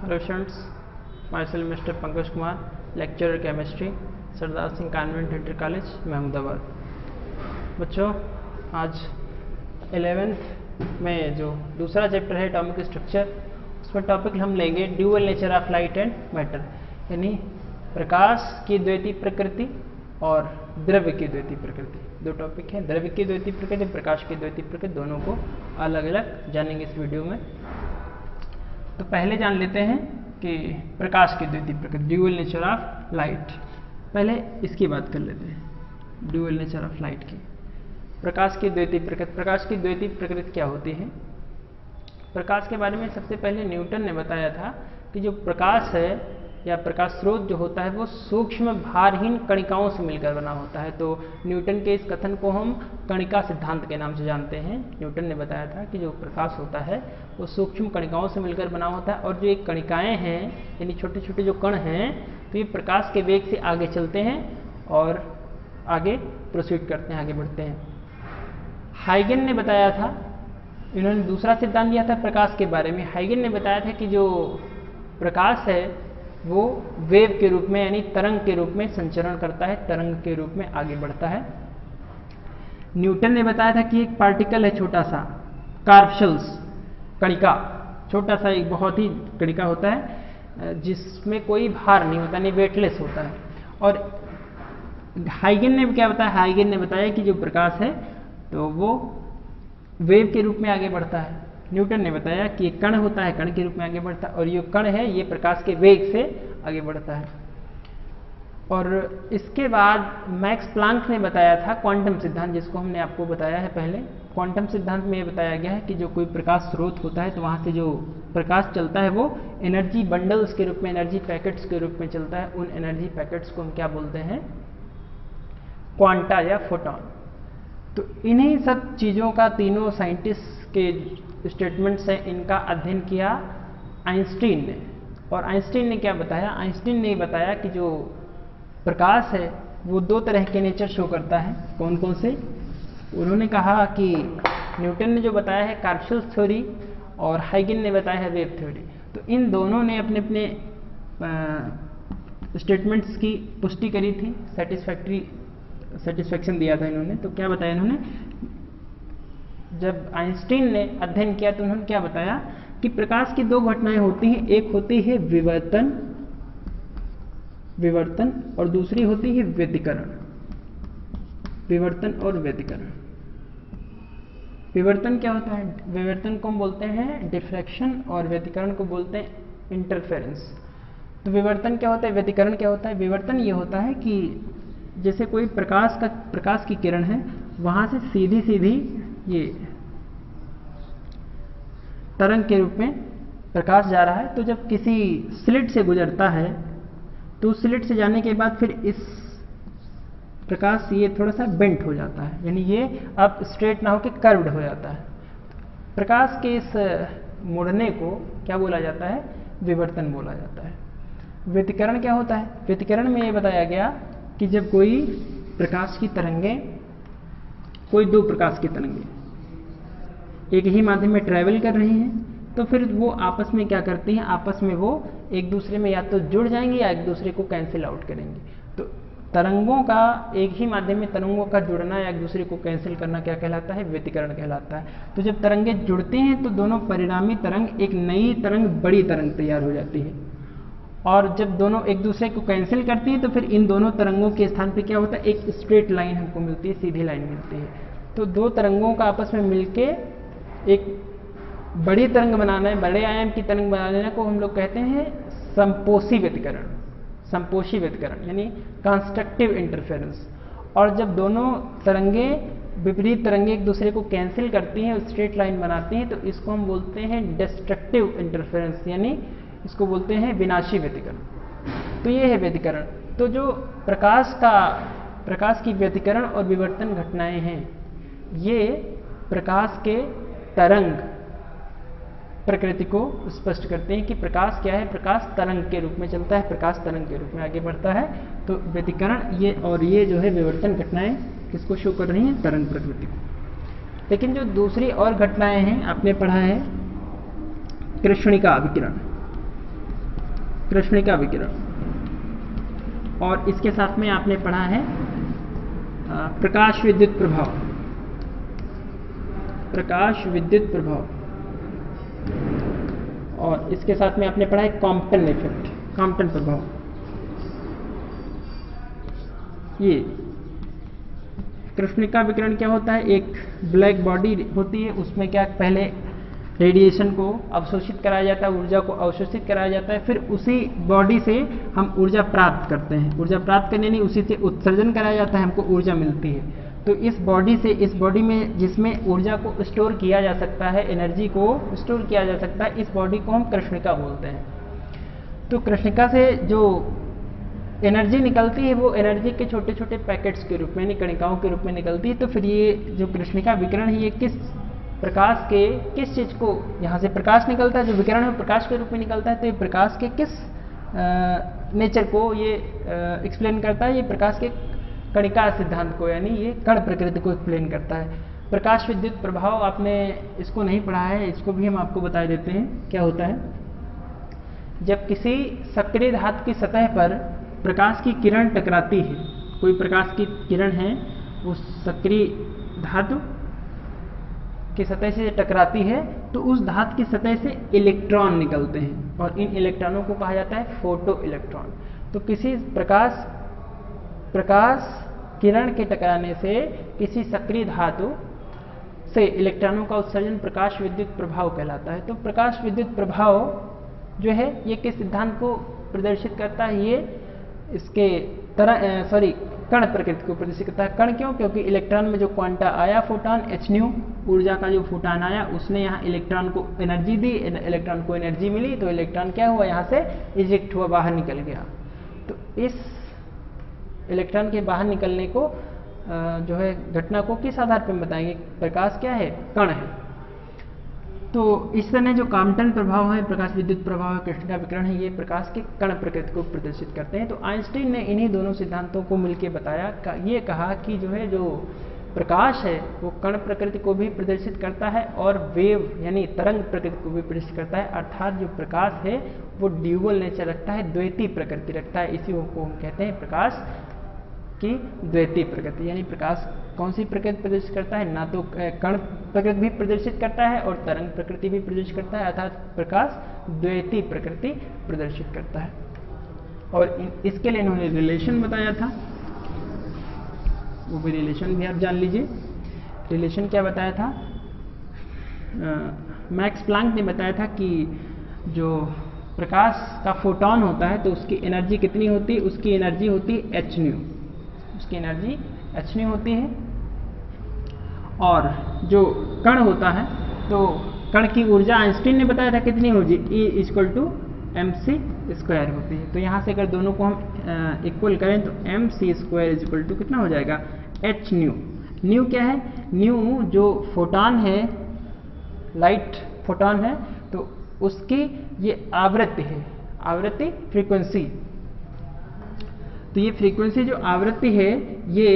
Hello students, my self mister Pankaj Kumar, lecturer chemistry, Sardar Singh convent inter college, Mahmudabad. बच्चों, आज 11th में जो दूसरा चैप्टर है एटॉमिक स्ट्रक्चर, उसमें टॉपिक हम लेंगे dual nature of light and matter, यानी प्रकाश की द्वैती प्रकृति और द्रव्य की द्वैती प्रकृति। दो टॉपिक हैं, द्रव्य की द्वैती प्रकृति, प्रकाश की द्वैती प्रकृति, दोनों को अलग अलग जानेंगे इस वीडियो में। तो पहले जान लेते हैं कि प्रकाश की द्वैती प्रकृति, ड्यूअल नेचर ऑफ लाइट। पहले इसकी बात कर लेते हैं, ड्यूअल नेचर ऑफ लाइट की। प्रकाश की द्वैती प्रकृति, प्रकाश की द्वैती प्रकृति क्या होती है? प्रकाश के बारे में सबसे पहले न्यूटन ने बताया था कि जो प्रकाश है या प्रकाश स्रोत जो होता है वो सूक्ष्म भारहीन कणिकाओं से मिलकर बना होता है। तो न्यूटन के इस कथन को हम कणिका सिद्धांत के नाम से जानते हैं। न्यूटन ने बताया था कि जो प्रकाश होता है वो सूक्ष्म कणिकाओं से मिलकर बना होता है, और जो ये कणिकाएं हैं यानी छोटे छोटे जो कण हैं, तो ये प्रकाश के वेग से आगे चलते हैं और आगे प्रोसीड करते हैं, आगे बढ़ते हैं। हाइगन ने बताया था, इन्होंने दूसरा सिद्धांत दिया था प्रकाश के बारे में। हाइगन ने बताया था कि जो प्रकाश है वो वेव के रूप में यानी तरंग के रूप में संचरण करता है, तरंग के रूप में आगे बढ़ता है। न्यूटन ने बताया था कि एक पार्टिकल है छोटा सा, कार्पशल्स, कणिका, छोटा सा एक बहुत ही कणिका होता है जिसमें कोई भार नहीं होता, नहीं वेटलेस होता है। और हाइगन ने क्या बताया? हाइगन ने बताया कि जो प्रकाश है तो वो वेव के रूप में आगे बढ़ता है। न्यूटन ने बताया कि एक कण होता है, कण के रूप में आगे बढ़ता है, और ये कण है ये प्रकाश के वेग से आगे बढ़ता है। और इसके बाद मैक्स प्लांक ने बताया था क्वांटम सिद्धांत, जिसको हमने आपको बताया है पहले। क्वांटम सिद्धांत में ये बताया गया है कि जो कोई प्रकाश स्रोत होता है तो वहाँ से जो प्रकाश चलता है वो एनर्जी बंडल्स के रूप में, एनर्जी पैकेट्स के रूप में चलता है। उन एनर्जी पैकेट्स को हम क्या बोलते हैं? क्वांटा या फोटॉन। तो इन्हीं सब चीज़ों का तीनों साइंटिस्ट के स्टेटमेंट्स हैं, इनका अध्ययन किया आइंस्टीन ने। और आइंस्टीन ने क्या बताया? आइंस्टीन ने बताया कि जो प्रकाश है वो दो तरह के नेचर शो करता है। कौन कौन से? उन्होंने कहा कि न्यूटन ने जो बताया है कार्पशल्स थ्योरी, और हाइगन ने बताया है वेव थ्योरी। तो इन दोनों ने अपने अपने स्टेटमेंट्स की पुष्टि करी थी, सेटिस्फैक्शन दिया था इन्होंने। तो क्या बताया इन्होंने? जब आइंस्टीन ने अध्ययन किया तो उन्होंने क्या बताया कि प्रकाश की दो घटनाएं होती हैं, एक होती है विवर्तन और दूसरी होती है व्यतिकरण। विवर्तन और व्यतिकरण। विवर्तन क्या होता है? विवर्तन को हम बोलते हैं डिफ्रैक्शन और व्यतिकरण को बोलते हैं इंटरफेरेंस। तो विवर्तन क्या होता है, व्यतिकरण क्या होता है? विवर्तन ये होता है कि जैसे कोई प्रकाश की किरण है, वहां से सीधी सीधी ये तरंग के रूप में प्रकाश जा रहा है। तो जब किसी स्लिट से गुजरता है तो स्लिट से जाने के बाद फिर इस प्रकाश ये थोड़ा सा बेंट हो जाता है, यानी ये अब स्ट्रेट ना होकर कर्व्ड हो जाता है। प्रकाश के इस मुड़ने को क्या बोला जाता है? विवर्तन बोला जाता है। व्यतिकरण क्या होता है? व्यतिकरण में ये बताया गया कि जब कोई प्रकाश की तरंगें, कोई दो प्रकाश की तरंगें एक ही माध्यम में ट्रैवल कर रही हैं, तो फिर वो आपस में क्या करती हैं? आपस में वो एक दूसरे में या तो जुड़ जाएंगे या एक दूसरे को कैंसिल आउट करेंगे। तो तरंगों का, एक ही माध्यम में तरंगों का जुड़ना या एक दूसरे को कैंसिल करना क्या कहलाता है? व्यतिकरण कहलाता है। तो जब तरंगें जुड़ती हैं तो दोनों परिणामी तरंग, एक नई तरंग, बड़ी तरंग तैयार हो जाती है। और जब दोनों एक दूसरे को कैंसिल करती है तो फिर इन दोनों तरंगों के स्थान पे क्या होता है? एक स्ट्रेट लाइन हमको मिलती है, सीधी लाइन मिलती है। तो दो तरंगों का आपस में मिलके एक बड़ी तरंग बनाना है, बड़े आयाम की तरंग बनाने को हम लोग कहते हैं संपोषी व्यतिकरण। संपोषी व्यतिकरण यानी कंस्ट्रक्टिव इंटरफेरेंस। और जब दोनों तरंगें, विपरीत तरंगें एक दूसरे को कैंसिल करती हैं, स्ट्रेट लाइन बनाती हैं, तो इसको हम बोलते हैं डिस्ट्रक्टिव इंटरफेरेंस, यानी इसको बोलते हैं विनाशी व्यतिकरण। तो ये है व्यतिकरण। तो जो प्रकाश की व्यतिकरण और विवर्तन घटनाएं हैं, ये प्रकाश के तरंग प्रकृति को स्पष्ट करते हैं कि प्रकाश क्या है? प्रकाश तरंग के रूप में चलता है, प्रकाश तरंग के रूप में आगे बढ़ता है। तो व्यतिकरण ये, और ये जो है विवर्तन घटनाएं किसको शो कर रही हैं? तरंग प्रकृति को। लेकिन जो दूसरी और घटनाएं हैं, आपने पढ़ा है कृष्णिका विकिरण। कृष्णिका विकिरण। और इसके साथ में आपने पढ़ा है प्रकाश विद्युत प्रभाव, प्रकाश विद्युत प्रभाव। और इसके साथ में आपने पढ़ा है कॉम्पटन इफेक्ट, कॉम्पटन प्रभाव। ये कृष्णिका विकिरण क्या होता है, एक ब्लैक बॉडी होती है, उसमें क्या पहले रेडिएशन को अवशोषित कराया जाता है, ऊर्जा को अवशोषित कराया जाता है, फिर उसी बॉडी से हम ऊर्जा प्राप्त करते हैं। ऊर्जा प्राप्त करने नहीं, उसी से उत्सर्जन कराया जाता है, हमको ऊर्जा मिलती है। तो इस बॉडी से, इस बॉडी में जिसमें ऊर्जा को स्टोर किया जा सकता है, एनर्जी को स्टोर किया जा सकता है, इस बॉडी को हम कृष्णिका बोलते हैं। तो कृष्णिका से जो एनर्जी निकलती है वो एनर्जी के छोटे छोटे पैकेट्स के रूप में, यानी कणिकाओं के रूप में निकलती है। तो फिर ये जो कृष्णिका विकिरण है, ये किस प्रकाश के किस चीज़ को, यहाँ से प्रकाश निकलता है, जो विकिरण है प्रकाश के रूप में निकलता है, तो ये प्रकाश के किस नेचर को ये एक्सप्लेन करता है, ये प्रकाश के कणिका सिद्धांत को, यानी ये कण प्रकृति को एक्सप्लेन करता है। प्रकाश विद्युत प्रभाव आपने इसको नहीं पढ़ा है, इसको भी हम आपको बता देते हैं क्या होता है। जब किसी सक्रिय धातु की सतह पर प्रकाश की किरण टकराती है, कोई प्रकाश की किरण है वो सक्रिय धातु की सतह से टकराती है, तो उस धातु की सतह से इलेक्ट्रॉन निकलते हैं और इन इलेक्ट्रॉनों को कहा जाता है फोटो इलेक्ट्रॉन। तो किसी प्रकाश किरण के टकराने से किसी सक्रिय धातु से इलेक्ट्रॉनों का उत्सर्जन प्रकाश विद्युत प्रभाव कहलाता है। तो प्रकाश विद्युत प्रभाव जो है ये किस सिद्धांत को प्रदर्शित करता है, ये इसके कण प्रकृति को प्रदर्शित करता है। कण क्यों? क्योंकि इलेक्ट्रॉन में जो क्वांटा आया, फोटॉन hν ऊर्जा का जो फोटॉन आया, उसने यहाँ इलेक्ट्रॉन को एनर्जी दी, इलेक्ट्रॉन को एनर्जी मिली, तो इलेक्ट्रॉन क्या हुआ, यहाँ से इजेक्ट हुआ, बाहर निकल गया। तो इस इलेक्ट्रॉन के बाहर निकलने को जो है घटना को किस आधार पर बताएंगे, प्रकाश क्या है, कण है। तो इस तरह जो कॉम्पटन प्रभाव है, प्रकाश विद्युत प्रभाव है, कृष्णिका विकिरण है, ये प्रकाश के कण प्रकृति को प्रदर्शित करते हैं। तो आइंस्टीन ने इन्हीं दोनों सिद्धांतों को मिलकर बताया, ये कहा कि जो है जो प्रकाश है वो कण प्रकृति को भी प्रदर्शित करता है और वेव यानी तरंग प्रकृति को भी प्रदर्शित करता है। अर्थात जो प्रकाश है वो ड्यूअल नेचर रखता है, द्वैती प्रकृति रखता है। इसी को हम कहते हैं प्रकाश की द्वैती प्रकृति। यानी प्रकाश कौन सी प्रकृति प्रदर्शित करता है, ना तो कण प्रकृति भी प्रदर्शित करता है और तरंग प्रकृति भी प्रदर्शित करता है, अर्थात प्रकाश द्वैती प्रकृति प्रदर्शित करता है। और इसके लिए इन्होंने रिलेशन बताया था, वो भी रिलेशन भी आप जान लीजिए। रिलेशन क्या बताया था, मैक्स प्लांक ने बताया था कि जो प्रकाश का फोटॉन होता है तो उसकी एनर्जी कितनी होती है, उसकी एनर्जी होती है hν, उसकी एनर्जी hν होती है। और जो कण होता है तो कण की ऊर्जा आइंस्टीन ने बताया था कितनी होगी, E = mc² होती है। तो यहाँ से अगर दोनों को हम इक्वल करें तो mc² कितना हो जाएगा, hν। न्यू क्या है, न्यू जो फोटॉन है, लाइट फोटॉन है, तो उसकी ये आवृत्ति है, आवृत्ति फ्रीक्वेंसी। तो ये फ्रीक्वेंसी जो आवृत्ति है ये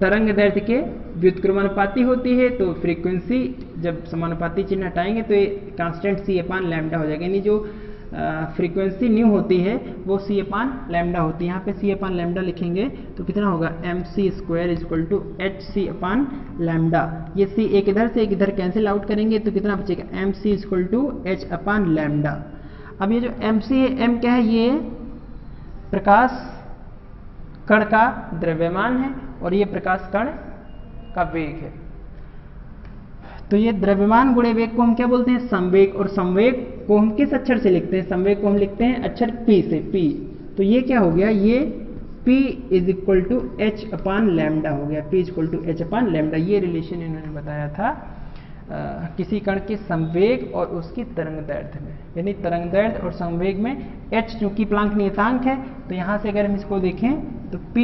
तरंग दैर्ध्य के व्युत्क्रमानुपाती होती है। तो फ्रीक्वेंसी जब समानुपाती चिन्ह हटाएंगे तो ये कांस्टेंट c/λ हो जाएगा, यानी जो फ्रीक्वेंसी न्यू होती है वो c/λ होती है। यहाँ पे c/λ लिखेंगे तो कितना होगा, mc² hc/λ। ये c एक इधर से एक इधर कैंसिल आउट करेंगे तो कितना बचेगा, mc = h/λ। अब ये जो mc है, m क्या है, ये प्रकाश कण का द्रव्यमान है और ये प्रकाश कण का वेग है। तो ये द्रव्यमान गुणे वेग को हम क्या बोलते हैं, संवेग। और संवेग को हम किस अक्षर से लिखते हैं, संवेग को हम लिखते हैं अक्षर P से, P। तो ये क्या हो गया, ये P = h/λ हो गया, P = h/λ। ये रिलेशन इन्होंने बताया था किसी कण के संवेग और उसकी तरंग दैर्ध्य में, यानी तरंग दैर्ध्य और संवेग में h चूंकि प्लांक नियतांक है, तो यहाँ से अगर हम इसको देखें तो P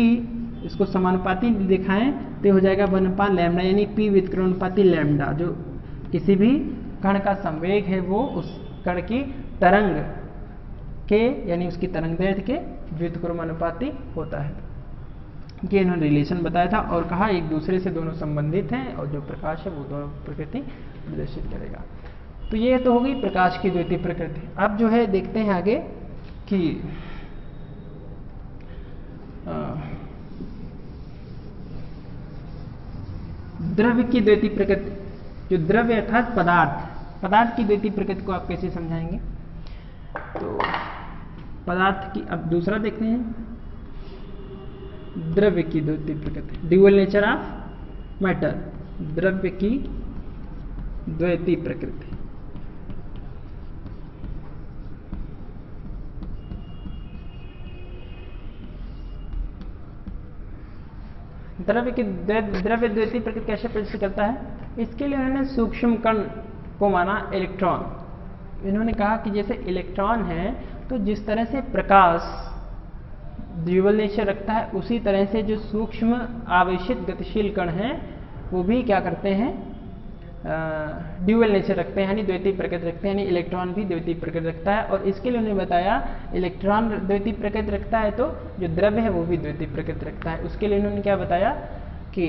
इसको समानुपाती दिखाएं तो हो जाएगा 1/λ, यानी P व्युत्क्रमानुपाती लैम्डा। जो किसी भी कण का संवेग है वो उस कण की तरंग के यानी उसकी तरंग दैर्ध्य के व्युत्क्रमानुपाती होता है। ये इन्होंने रिलेशन बताया था और कहा एक दूसरे से दोनों संबंधित हैं और जो प्रकाश है वो दोनों प्रकृति प्रदर्शित करेगा। तो ये तो होगी प्रकाश की द्वितीय प्रकृति। अब जो है देखते हैं आगे कि द्रव्य की द्वितीय प्रकृति, जो द्रव्य अर्थात पदार्थ की द्वितीय प्रकृति को आप कैसे समझाएंगे। तो पदार्थ की अब दूसरा देखते हैं, द्रव्य की द्वितीय प्रकृति, ड्यूअल नेचर ऑफ मैटर, द्रव्य की द्वितीय प्रकृति। द्रव्य द्वितीय प्रकृति कैसे प्रदर्शित करता है, इसके लिए उन्होंने सूक्ष्म कण को माना इलेक्ट्रॉन। इन्होंने कहा कि जैसे इलेक्ट्रॉन है तो जिस तरह से प्रकाश ड्यूअल नेचर रखता है, उसी तरह से जो सूक्ष्म आवेशित गतिशील कण हैं वो भी क्या करते हैं, ड्यूअल नेचर रखते हैं, यानी द्वितीय प्रकृति रखते हैं, यानी इलेक्ट्रॉन भी द्वितीय प्रकृति रखता है। और इसके लिए उन्होंने बताया इलेक्ट्रॉन द्वितीय प्रकृति रखता है तो जो द्रव्य है वो भी द्वितीय प्रकृति रखता है। उसके लिए उन्होंने क्या बताया कि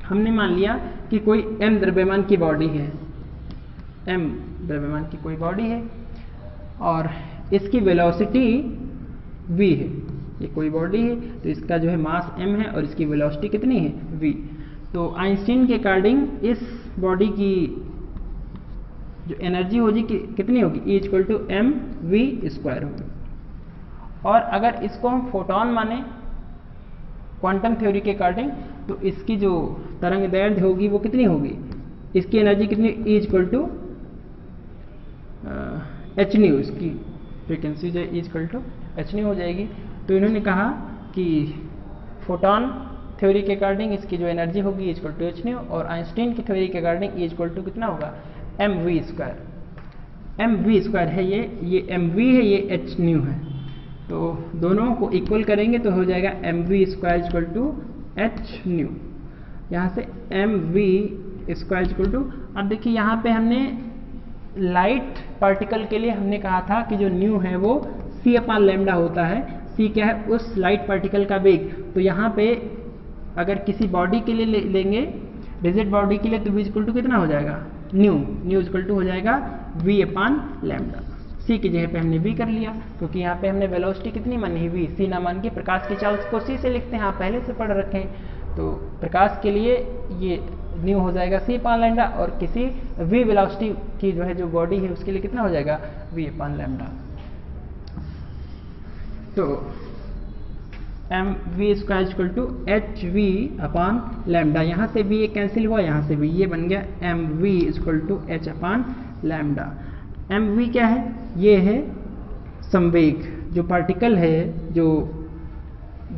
हमने मान लिया कि कोई m द्रव्यमान की बॉडी है, m द्रव्यमान की कोई बॉडी है और इसकी वेलोसिटी v है, ये कोई बॉडी है तो इसका जो है मास m है और इसकी वेलोसिटी कितनी है v। तो आइंस्टीन के अकॉर्डिंग इस बॉडी की जो एनर्जी होगी कितनी होगी, E equal to M V square होगी। और अगर इसको हम फोटोन माने क्वांटम थ्योरी के अकॉर्डिंग, तो इसकी जो तरंग दैर्ध्य होगी वो कितनी होगी, इसकी एनर्जी कितनी, E equal to H nu, इसकी फ्रीक्वेंसी जो E equal to H nu हो जाएगी। तो इन्होंने कहा कि फोटोन थ्योरी के अकॉर्डिंग इसकी जो एनर्जी होगी इक्वल टू एच न्यू, और आइंस्टीन की थ्योरी के अकॉर्डिंग इक्वल टू कितना होगा, M V square. M V square है ये एम वी है, ये एच न्यू है, तो दोनों को इक्वल करेंगे तो हो जाएगा M V square equal to H nu. यहाँ से M V square equal to, अब देखिए यहाँ पे हमने लाइट पार्टिकल के लिए हमने कहा था कि जो न्यू है वो c अपान लैम्डा होता है। c क्या है, उस लाइट पार्टिकल का वेग। तो यहाँ पे अगर किसी बॉडी के लिए लेंगे, रिजिड बॉडी के लिए, तो v इक्वल टू कितना हो जाएगा, न्यू इक्वल टू हो जाएगा v अपान लैम्डा। c की जगह पे हमने v कर लिया क्योंकि यहाँ पे हमने वेलोसिटी कितनी मानी है v, c ना मान के प्रकाश की चाल को c से लिखते हैं, आप पहले से पढ़ रखे हैं। तो प्रकाश के लिए ये न्यू हो जाएगा c अपान लैम्डा, और किसी v वेलोसिटी की जो है जो बॉडी है उसके लिए कितना हो जाएगा v अपान लैम्डा। तो M V square equal to H V upon lambda, यहाँ से भी ये कैंसिल हुआ, यहाँ से भी ये बन गया M V equal to H upon lambda. M V क्या है, ये है संवेग, जो पार्टिकल है, जो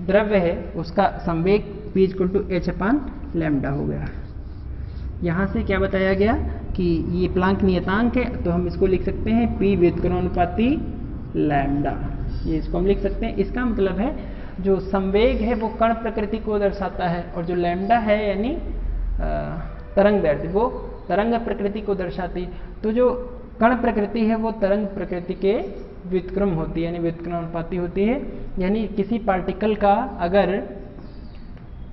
द्रव्य है उसका संवेग p equal to H upon lambda हो गया। यहाँ से क्या बताया गया कि ये प्लांक नियतांक है, तो हम इसको लिख सकते हैं p व्युत्क्रमानुपाती लैम्डा, ये इसको हम लिख सकते हैं। इसका मतलब है जो संवेग है वो कण प्रकृति को दर्शाता है, और जो लैम्डा है यानी तरंग दैर्ध्य वो तरंग प्रकृति को दर्शाती। तो जो कण प्रकृति है वो तरंग प्रकृति के व्युत्क्रम होती है, यानी व्युत्क्रमानुपाती होती है। यानी किसी पार्टिकल का अगर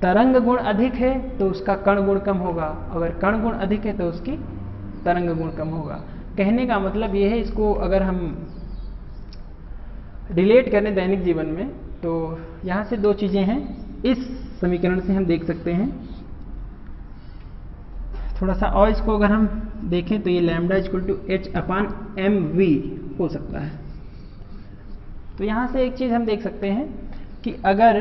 तरंग गुण अधिक है तो उसका कण गुण कम होगा, अगर कण गुण अधिक है तो उसकी तरंग गुण कम होगा। कहने का मतलब ये है, इसको अगर हम रिलेट करें दैनिक जीवन में, तो यहाँ से दो चीज़ें हैं, इस समीकरण से हम देख सकते हैं। थोड़ा सा और इसको अगर हम देखें तो ये lambda equal to H upon M V हो सकता है। तो यहाँ से एक चीज़ हम देख सकते हैं कि अगर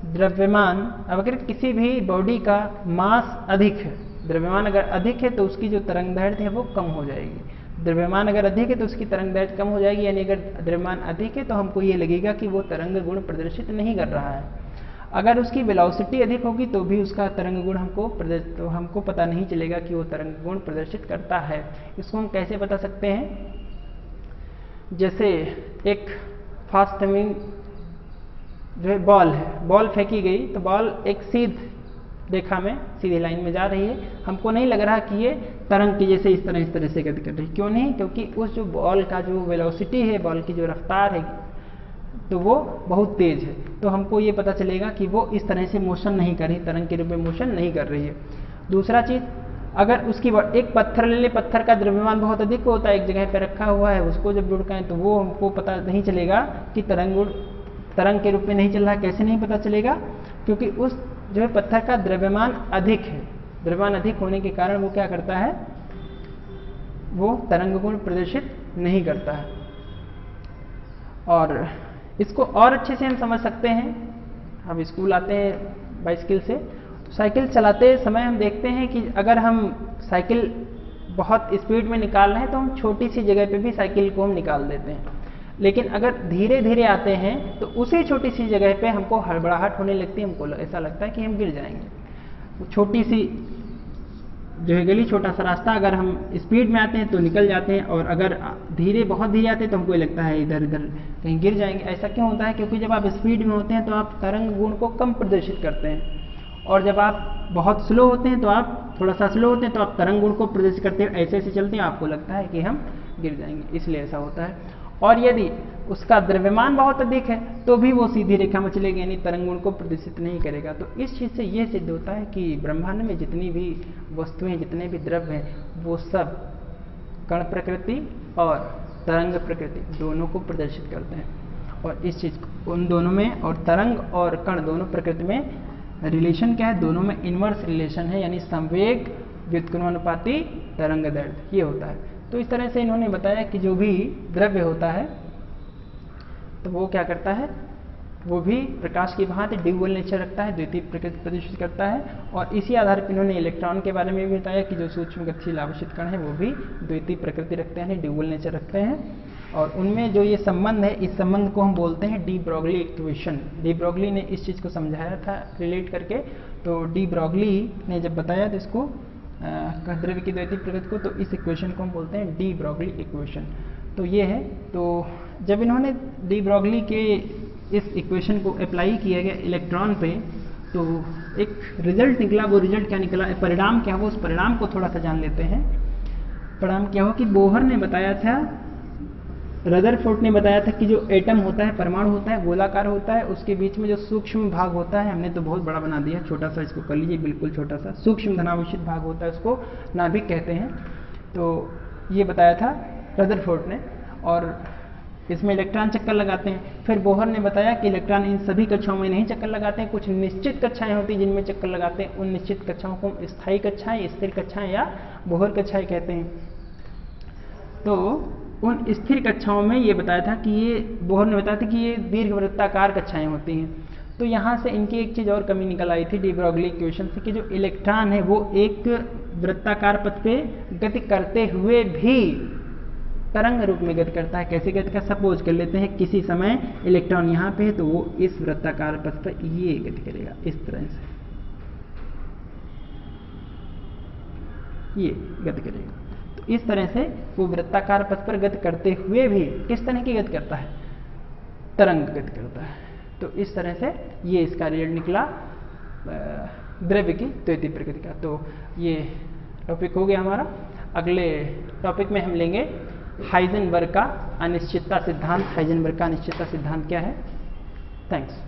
द्रव्यमान, अगर किसी भी बॉडी का मास अधिक है, द्रव्यमान अगर अधिक है तो उसकी जो तरंग दैर्ध्य है वो कम हो जाएगी। द्रव्यमान अगर अधिक है तो उसकी तरंग दैर्ध्य कम हो जाएगी, यानी अगर द्रव्यमान अधिक है तो हमको ये लगेगा कि वो तरंग गुण प्रदर्शित नहीं कर रहा है। अगर उसकी वेलोसिटी अधिक होगी तो भी उसका तरंग गुण हमको पता नहीं चलेगा कि वो तरंग गुण प्रदर्शित करता है। इसको हम कैसे बता सकते हैं, जैसे एक फास्ट मूविंग जो है बॉल है, बॉल फेंकी गई तो बॉल एक रेखा में सीधी लाइन में जा रही है, हमको नहीं लग रहा कि ये तरंग की जैसे इस तरह से गति कर रही है। क्यों नहीं, क्योंकि उस जो बॉल का जो वेलोसिटी है, बॉल की जो रफ्तार है, तो वो बहुत तेज है। तो हमको ये पता चलेगा कि वो इस तरह से मोशन नहीं कर रही, तरंग के रूप में मोशन नहीं कर रही है। दूसरा चीज़, अगर उसकी एक पत्थर ले ले, पत्थर का द्रव्यमान बहुत अधिक होता है, एक जगह पे रखा हुआ है, उसको जब लुढ़काएं तो वो हमको पता नहीं चलेगा कि तरंग के रूप में नहीं चल रहा है। कैसे नहीं पता चलेगा? क्योंकि उस जो है पत्थर का द्रव्यमान अधिक है। द्रव्यमान अधिक होने के कारण वो क्या करता है, वो तरंग गुण प्रदर्शित नहीं करता है। और इसको और अच्छे से हम समझ सकते हैं। हम स्कूल आते हैं बाइसिकल से, तो साइकिल चलाते समय हम देखते हैं कि अगर हम साइकिल बहुत स्पीड में निकाल रहे हैं तो हम छोटी सी जगह पे भी साइकिल को हम निकाल देते हैं। लेकिन अगर धीरे धीरे आते हैं तो उसी छोटी सी जगह पे हमको हड़बड़ाहट होने लगती है, हमको ऐसा लगता है कि हम गिर जाएंगे। छोटी सी जो है गली, छोटा सा रास्ता, अगर हम स्पीड में आते हैं तो निकल जाते हैं, और अगर बहुत धीरे आते हैं तो हमको लगता है इधर इधर कहीं गिर जाएंगे। ऐसा क्यों होता है? क्योंकि जब आप स्पीड में होते हैं तो आप तरंग गुण को कम प्रदर्शित करते हैं, और जब आप बहुत स्लो होते हैं तो आप थोड़ा सा स्लो होते हैं तो आप तरंग गुण को प्रदर्शित करते हैं, ऐसे ऐसे चलते हैं, आपको लगता है कि हम गिर जाएंगे, इसलिए ऐसा होता है। और यदि उसका द्रव्यमान बहुत अधिक है तो भी वो सीधी रेखा में चलेगा, यानी तरंग गुण को प्रदर्शित नहीं करेगा। तो इस चीज़ से ये सिद्ध होता है कि ब्रह्मांड में जितनी भी वस्तुएं, जितने भी द्रव्य हैं, वो सब कण प्रकृति और तरंग प्रकृति दोनों को प्रदर्शित करते हैं। और इस चीज़ को उन दोनों में, और तरंग और कण दोनों प्रकृति में रिलेशन क्या है? दोनों में इनवर्स रिलेशन है, यानी संवेग व्युत्क्रमानुपाती तरंग दैर्ध्य ये होता है। तो इस तरह से इन्होंने बताया कि जो भी द्रव्य होता है तो वो क्या करता है, वो भी प्रकाश की भांति ड्यूअल नेचर रखता है, द्वितीय प्रकृति प्रदर्शित करता है। और इसी आधार पर इन्होंने इलेक्ट्रॉन के बारे में भी बताया कि जो सूक्ष्म गतिशील आवेशित कण है वो भी द्वितीय प्रकृति रखते हैं, ड्यूअल नेचर रखते हैं। और उनमें जो ये संबंध है, इस संबंध को हम बोलते हैं de Broglie equation. De Broglie ने इस चीज़ को समझाया था रिलेट करके। तो डी ब्रॉगली ने जब बताया तो इसको द्रव्य की द्वितीय प्रकृति को, तो इस इक्वेशन को हम बोलते हैं डी ब्रॉगली इक्वेशन। तो ये है। तो जब इन्होंने डी ब्रॉगली के इस इक्वेशन को अप्लाई किया गया इलेक्ट्रॉन पे, तो एक रिजल्ट निकला। वो रिजल्ट क्या निकला, परिणाम क्या हुआ, उस परिणाम को थोड़ा सा जान लेते हैं। परिणाम क्या हुआ कि बोहर ने बताया था, रदरफोर्ड ने बताया था कि जो एटम होता है, परमाणु होता है, गोलाकार होता है, उसके बीच में जो सूक्ष्म भाग होता है, हमने तो बहुत बड़ा बना दिया, छोटा सा इसको कर लीजिए, बिल्कुल छोटा सा सूक्ष्म धनावेशित भाग होता है, उसको नाभिक कहते हैं। तो ये बताया था रदरफोर्ड ने। और इसमें इलेक्ट्रॉन चक्कर लगाते हैं। फिर बोहर ने बताया कि इलेक्ट्रॉन इन सभी कक्षाओं में नहीं चक्कर लगाते हैं, कुछ निश्चित कक्षाएं होती हैं जिनमें चक्कर लगाते हैं। उन निश्चित कक्षाओं को स्थायी कक्षाएं, स्थिर कक्षाएं या बोहर कक्षाएं कहते हैं। तो उन स्थिर कक्षाओं में ये बताया था कि ये, बोहर ने बताया था कि ये दीर्घवृत्ताकार कक्षाएं होती हैं। तो यहाँ से इनकी एक चीज़ और कमी निकल आई थी डी ब्रॉगली इक्वेशन से, कि जो इलेक्ट्रॉन है वो एक वृत्ताकार पथ पे गति करते हुए भी तरंग रूप में गति करता है। कैसे गति का, सपोज कर लेते हैं किसी समय इलेक्ट्रॉन यहाँ पे है तो वो इस वृत्ताकार पथ पर ये गति करेगा, इस तरह से ये गति करेगा। तो इस तरह से वो वृत्ताकार पथ पर गति करते हुए भी किस तरह की गति करता है, तरंग गति करता है। तो इस तरह से ये इसका रिजल्ट निकला द्रव्य की द्वितीय प्रकृति का। तो ये टॉपिक हो गया हमारा। अगले टॉपिक में हम लेंगे हाइजेनबर्ग का अनिश्चितता सिद्धांत। हाइजेनबर्ग का अनिश्चितता सिद्धांत क्या है? थैंक्स।